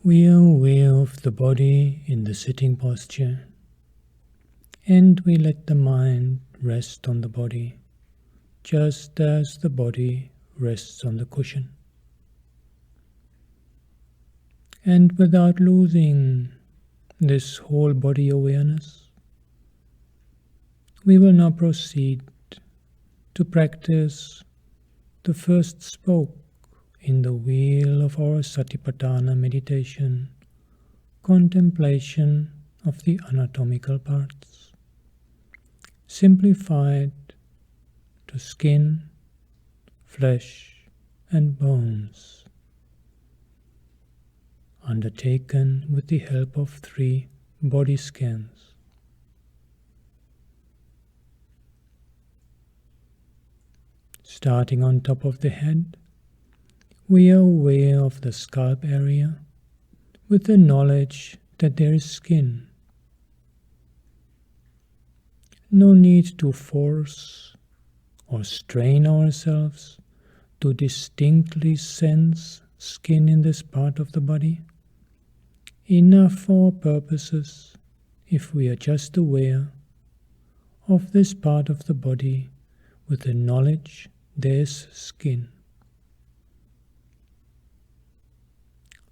We are aware of the body in the sitting posture, and we let the mind rest on the body, just as the body rests on the cushion. And without losing this whole body awareness, we will now proceed to practice the first spoke in the wheel of our Satipatthana meditation, contemplation of the anatomical parts, simplified to skin, flesh, and bones, undertaken with the help of 3 body scans. Starting on top of the head, we are aware of the scalp area with the knowledge that there is skin. No need to force or strain ourselves to distinctly sense skin in this part of the body. Enough for our purposes if we are just aware of this part of the body with the knowledge there is skin.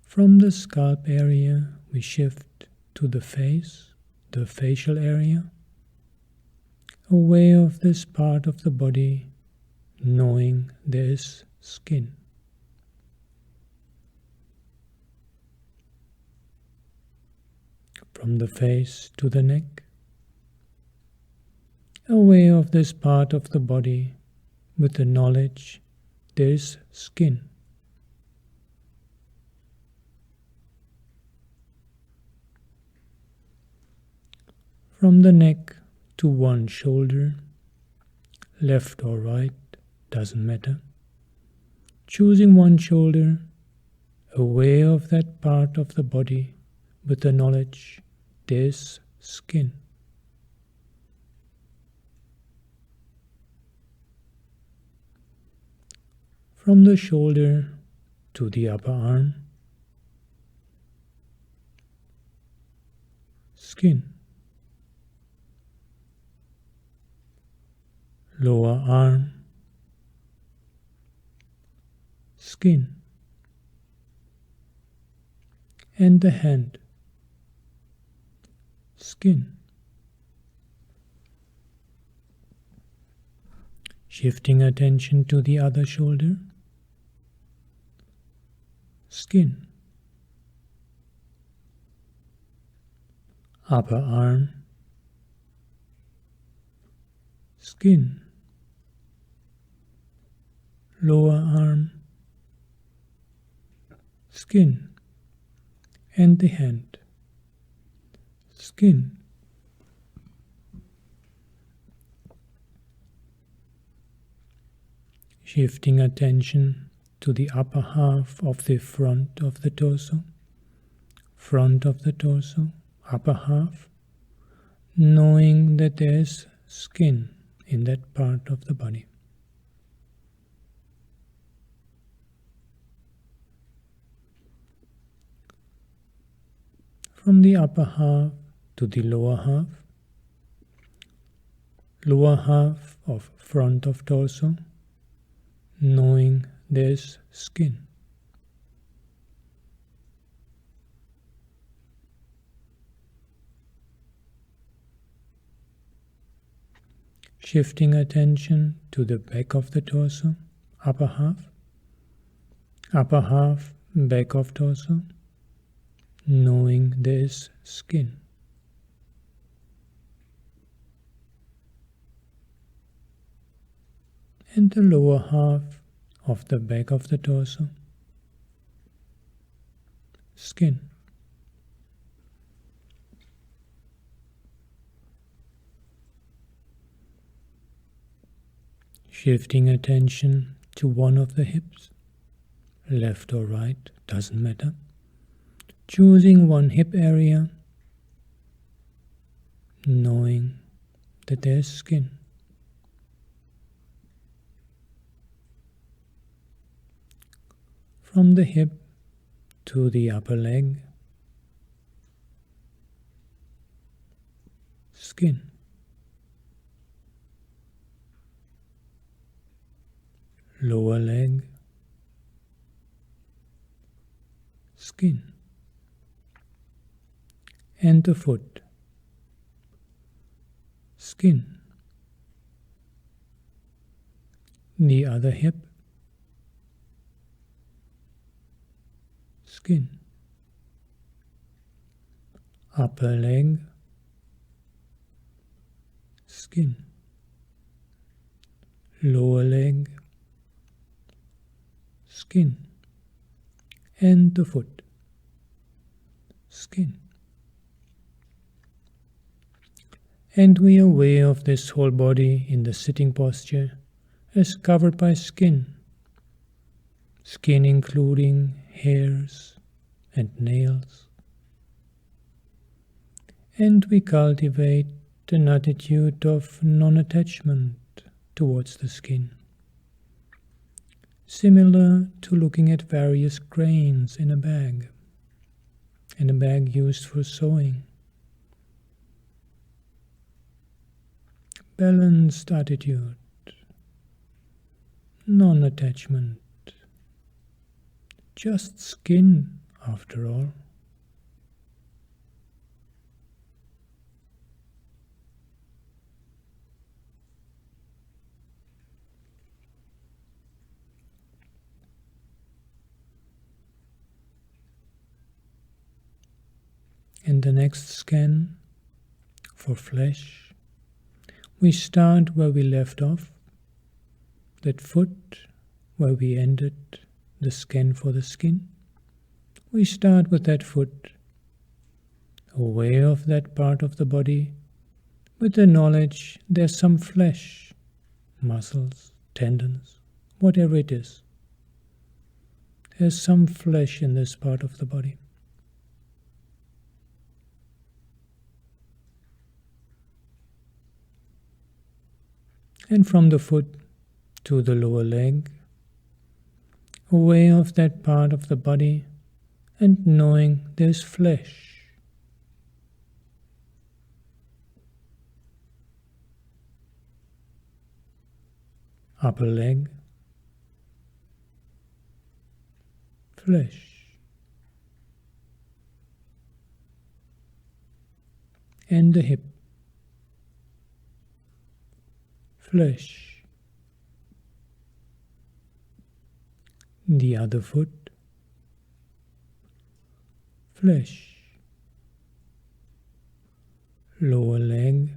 From the scalp area, we shift to the face, the facial area, aware of this part of the body, knowing there is skin. From the face to the neck, aware of this part of the body with the knowledge there is skin. From the neck to one shoulder, left or right, doesn't matter. Choosing one shoulder, aware of that part of the body with the knowledge there's skin. From the shoulder to the upper arm, skin. Lower arm, skin. And the hand, skin. Shifting attention to the other shoulder, skin. Upper arm, skin. Lower arm, skin. And the hand, skin. Shifting attention to the upper half of the front of the torso, upper half, knowing that there is skin in that part of the body. From the upper half to the lower half of front of torso, knowing there's skin. Shifting attention to the back of the torso, upper half, back of torso, knowing there is skin. And the lower half of the back of the torso, skin. Shifting attention to one of the hips, left or right, doesn't matter. Choosing one hip area, knowing that there's skin. From the hip to the upper leg, skin. Lower leg, skin. And the foot, skin. The other hip, skin. Upper leg, skin. Lower leg, skin. And the foot, skin. And we are aware of this whole body in the sitting posture as covered by skin. Skin including hairs and nails. And we cultivate an attitude of non-attachment towards the skin, similar to looking at various grains in a bag used for sewing. Balanced attitude, non-attachment, just skin after all. In the next scan for flesh, we start where we left off, that foot where we ended the scan for the skin. We start with that foot, aware of that part of the body, with the knowledge there's some flesh, muscles, tendons, whatever it is. There's some flesh in this part of the body. And from the foot to the lower leg, aware of that part of the body and knowing there's flesh. Upper leg, flesh. And the hip, flesh. The other foot, flesh. Lower leg,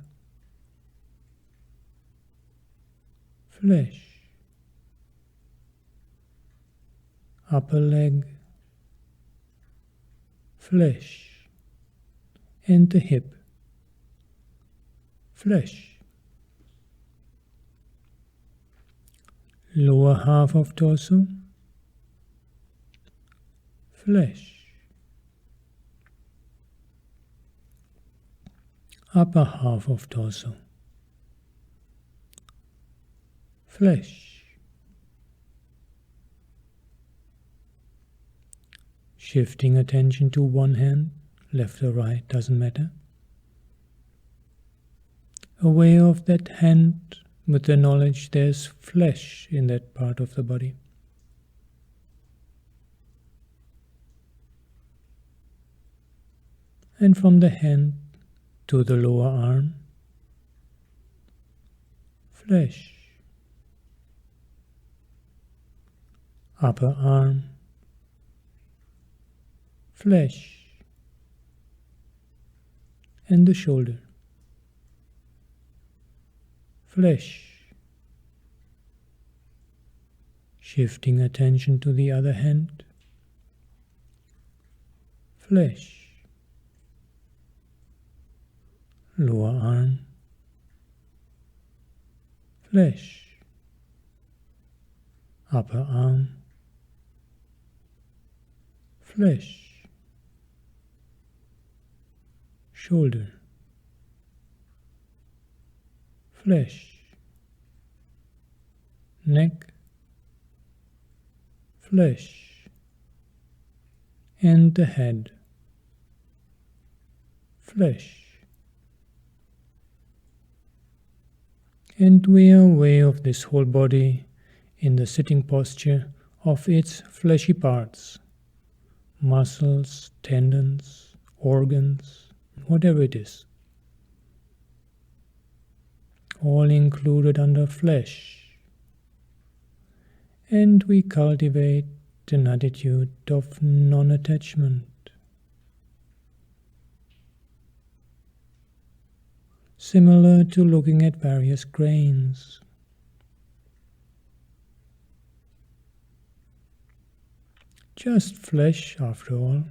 flesh. Upper leg, flesh. And the hip, flesh. Lower half of torso, flesh. Upper half of torso, flesh. Shifting attention to one hand, left or right, doesn't matter. Aware of that hand with the knowledge there's flesh in that part of the body. And from the hand to the lower arm, flesh. Upper arm, flesh. And the shoulder, flesh. Shifting attention to the other hand, flesh. Lower arm, flesh. Upper arm, flesh. Shoulder, flesh. Neck, flesh. and the head, flesh. And we are aware of this whole body in the sitting posture of its fleshy parts, muscles, tendons, organs, whatever it is, all included under flesh. And we cultivate an attitude of non-attachment, similar to looking at various grains. Just flesh, after all.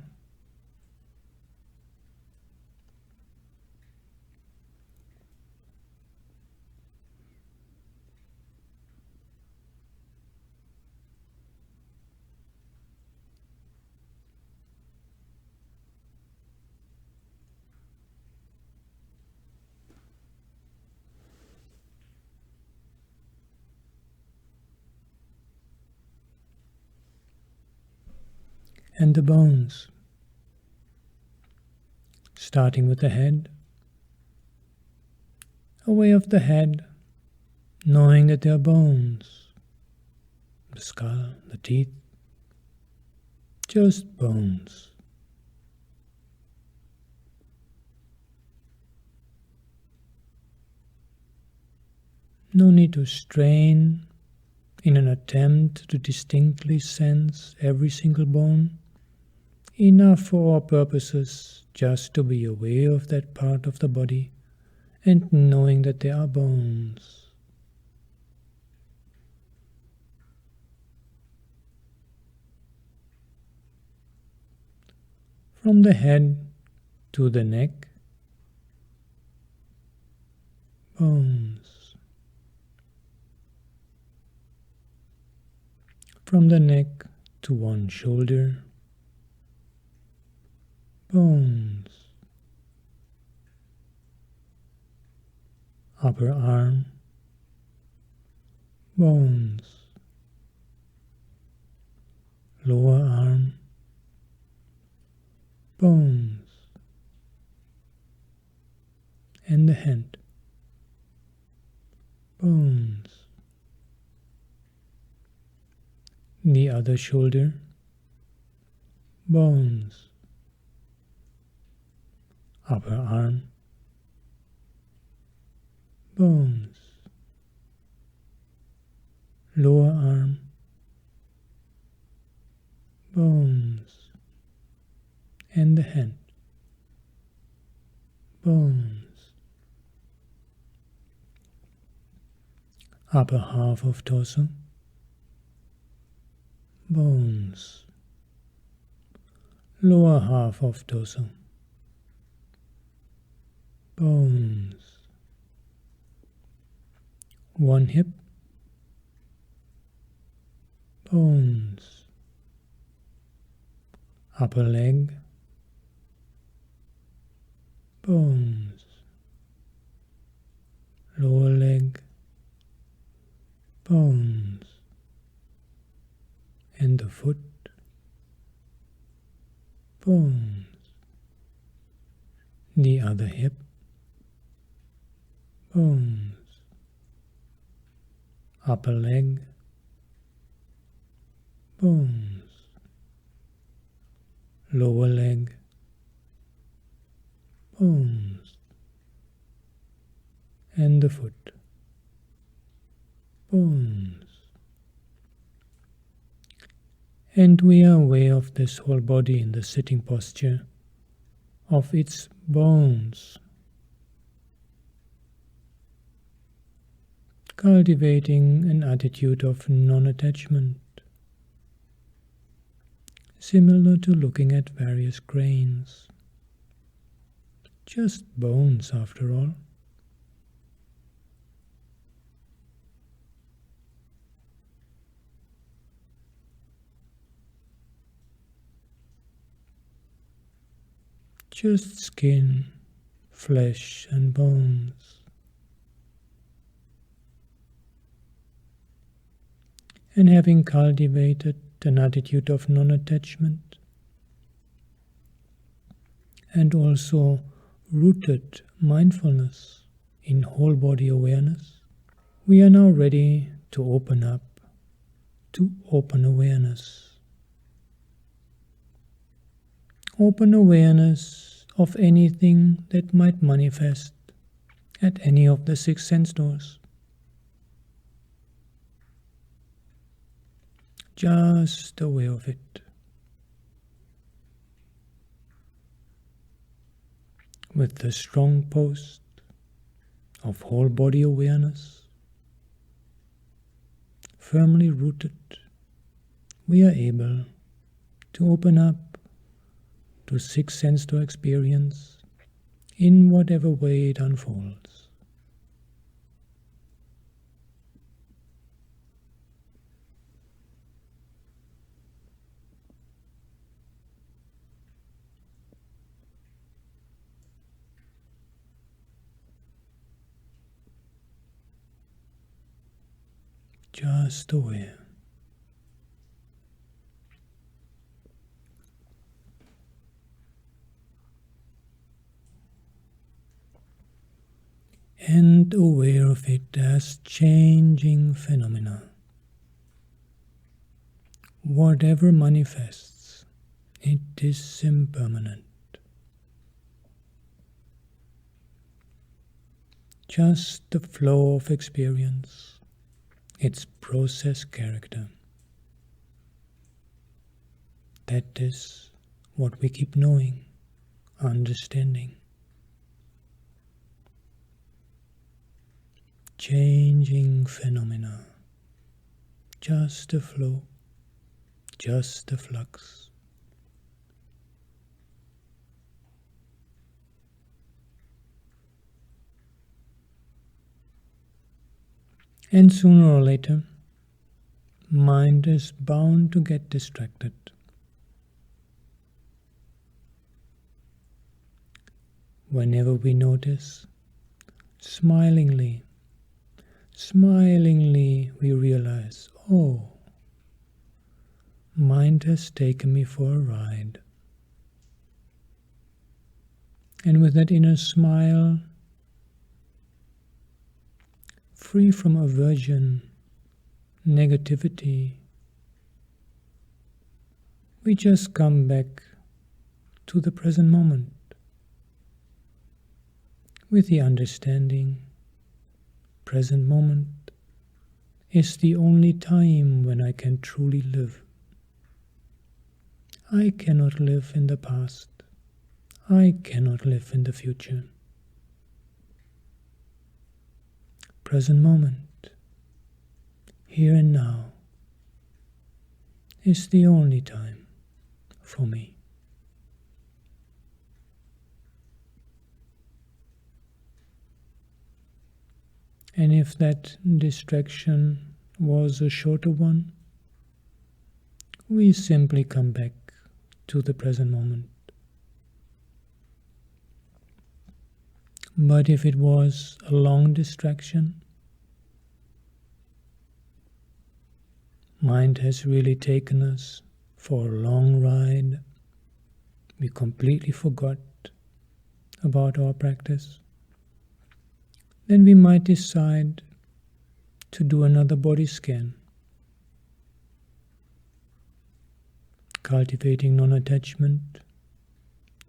And the bones, starting with the head, aware of the head, knowing that there are bones, the skull, the teeth, just bones. No need to strain in an attempt to distinctly sense every single bone. Enough for our purposes just to be aware of that part of the body and knowing that there are bones. From the head to the neck, bones. From the neck to one shoulder, bones. Upper arm, bones. Lower arm, bones. And the hand, bones. The other shoulder, bones. Upper arm, bones. Lower arm, bones. And the hand, bones. Upper half of torso, bones. Lower half of torso, bones. One hip, bones. Upper leg, bones. Lower leg, bones. And the foot, bones. The other hip, bones. Upper leg, bones. Lower leg, bones. And the foot, bones. And we are aware of this whole body in the sitting posture, of its bones, cultivating an attitude of non-attachment, similar to looking at various grains. Just bones, after all. Just skin, flesh and bones. And having cultivated an attitude of non-attachment, and also rooted mindfulness in whole body awareness, we are now ready to open up to open awareness. Open awareness of anything that might manifest at any of the 6 sense doors. Just aware of it. With the strong post of whole body awareness, firmly rooted, we are able to open up to 6 sense door experience in whatever way it unfolds. Just aware. And aware of it as changing phenomena. Whatever manifests, it is impermanent. Just the flow of experience, its process character. That is what we keep knowing, understanding. Changing phenomena, just a flow, just a flux. And sooner or later, mind is bound to get distracted. Whenever we notice, smilingly we realize, oh, mind has taken me for a ride. And with that inner smile, free from aversion, negativity, we just come back to the present moment with the understanding present moment is the only time when I can truly live. I cannot live in the past. I cannot live in the future. Present moment, here and now, is the only time for me. And if that distraction was a shorter one, we simply come back to the present moment. But if it was a long distraction, mind has really taken us for a long ride, we completely forgot about our practice, then we might decide to do another body scan, cultivating non-attachment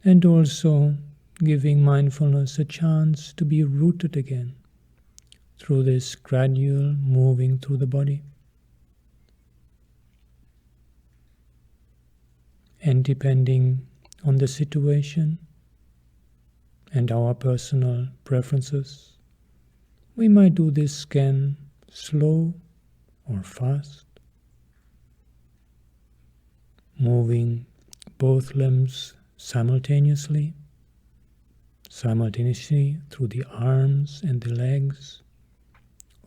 and also giving mindfulness a chance to be rooted again through this gradual moving through the body. And depending on the situation and our personal preferences, we might do this scan slow or fast, moving both limbs simultaneously through the arms and the legs,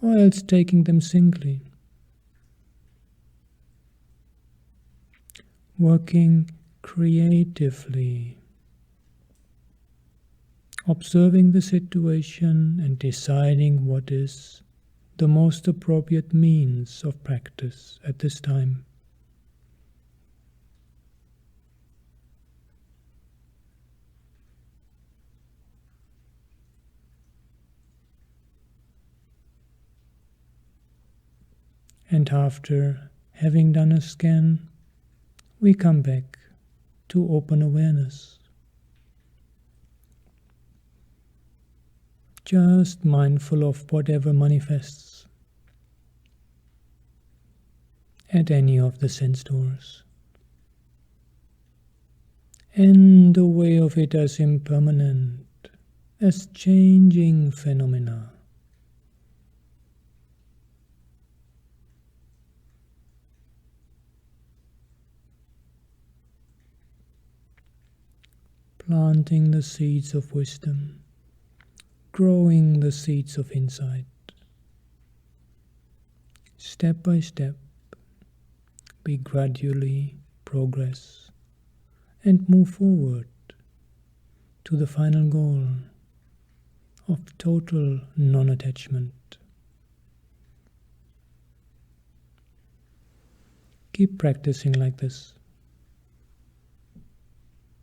or else taking them singly. Working creatively, observing the situation and deciding what is the most appropriate means of practice at this time. And after having done a scan, we come back to open awareness. Just mindful of whatever manifests at any of the sense doors, and aware of it as impermanent, as changing phenomena. Planting the seeds of wisdom, growing the seeds of insight. Step by step, we gradually progress and move forward to the final goal of total non-attachment. Keep practicing like this.